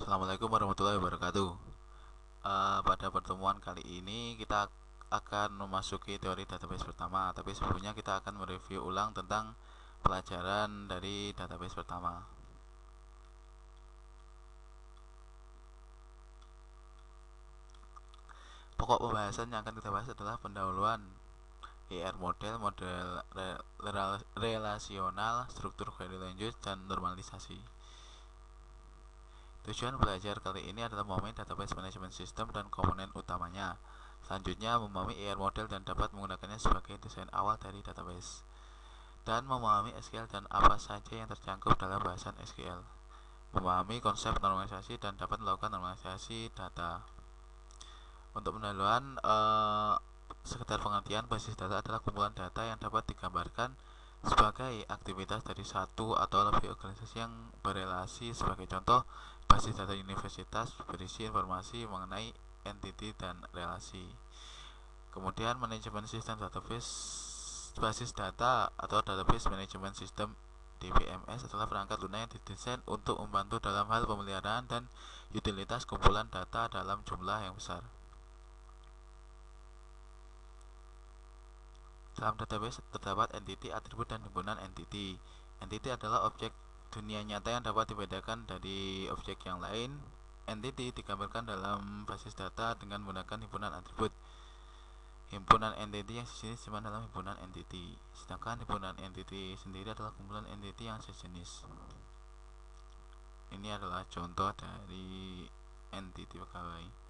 Assalamualaikum warahmatullahi wabarakatuh. Pada pertemuan kali ini kita akan memasuki teori database pertama, tapi sebelumnya kita akan mereview ulang tentang pelajaran dari database pertama. Pokok pembahasan yang akan kita bahas adalah pendahuluan model relasional, struktur query language, dan normalisasi. Tujuan belajar kali ini adalah memahami database management system dan komponen utamanya. Selanjutnya, memahami model dan dapat menggunakannya sebagai desain awal dari database. Dan memahami SQL dan apa saja yang terjangkau dalam bahasan SQL. Memahami konsep normalisasi dan dapat melakukan normalisasi data. Untuk pendahuluan, sekedar pengertian, basis data adalah kumpulan data yang dapat digambarkan sebagai aktivitas dari satu atau lebih organisasi yang berelasi. Sebagai contoh, basis data universitas berisi informasi mengenai entity dan relasi. Kemudian manajemen sistem database, basis data atau database management system DBMS adalah perangkat lunak yang didesain untuk membantu dalam hal pemeliharaan dan utilitas kumpulan data dalam jumlah yang besar. Dalam database terdapat entity, atribut, dan himpunan entity. Entity adalah objek dunia nyata yang dapat dibedakan dari objek yang lain. Entity digambarkan dalam basis data dengan menggunakan himpunan atribut. Himpunan entity yang sejenis disimpan dalam himpunan entity. Sedangkan himpunan entity sendiri adalah kumpulan entity yang sejenis. Ini adalah contoh dari entity pegawai.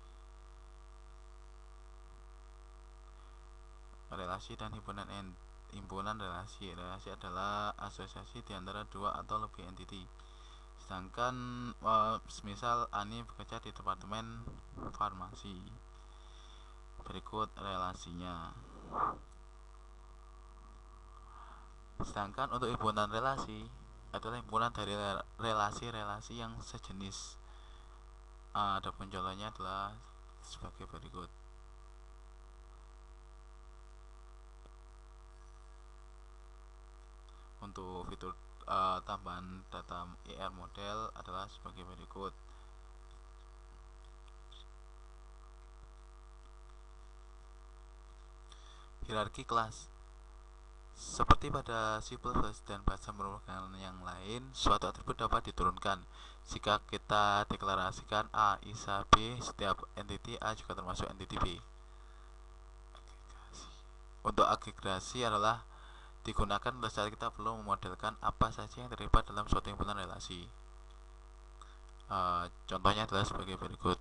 Relasi dan himpunan relasi adalah asosiasi di antara dua atau lebih entity. Sedangkan misal Ani bekerja di departemen farmasi. Berikut relasinya. Sedangkan untuk himpunan relasi adalah himpunan dari relasi-relasi yang sejenis. Ada contohnya adalah sebagai berikut. Untuk fitur tambahan data model adalah sebagai berikut. Hierarki kelas. Seperti pada C++ dan bahasa pemrograman yang lain, suatu atribut dapat diturunkan. Jika kita deklarasikan A isa B, setiap entity A juga termasuk entity B. Untuk agregasi adalah digunakan pada saat kita perlu memodelkan apa saja yang terlibat dalam suatu himpunan relasi. Contohnya adalah sebagai berikut.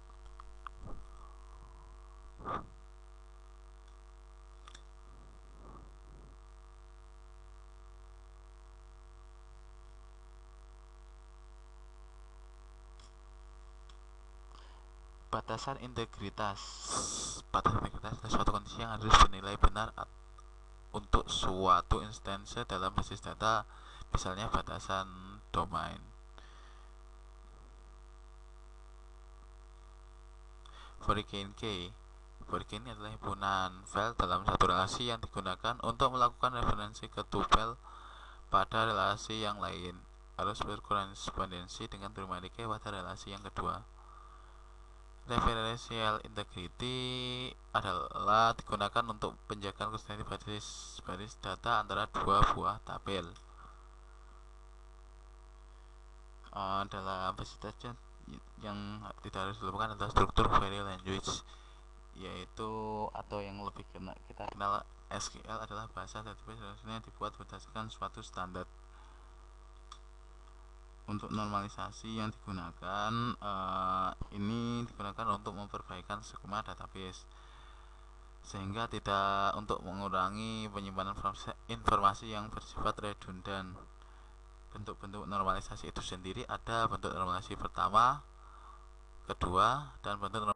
Batasan integritas. Batasan integritas adalah suatu kondisi yang harus dinilai benar untuk suatu instansi dalam basis data, misalnya batasan domain. Foreign key. Foreign key adalah himpunan file dalam satu relasi yang digunakan untuk melakukan referensi ke tuple pada relasi yang lain. Harus berkorespondensi dengan primary key pada relasi yang kedua. Referential integrity adalah digunakan untuk penjagaan konsistensi baris data antara dua buah tabel. Dalam basis data yang tidak harus dilupakan adalah struktur query language, yaitu atau yang lebih kita kenal SQL adalah bahasa database yang dibuat berdasarkan suatu standar. Untuk normalisasi yang digunakan ini digunakan untuk memperbaikan skema database sehingga tidak untuk mengurangi penyimpanan informasi yang bersifat redundan. Bentuk-bentuk normalisasi itu sendiri ada bentuk normalisasi pertama, kedua, dan bentuk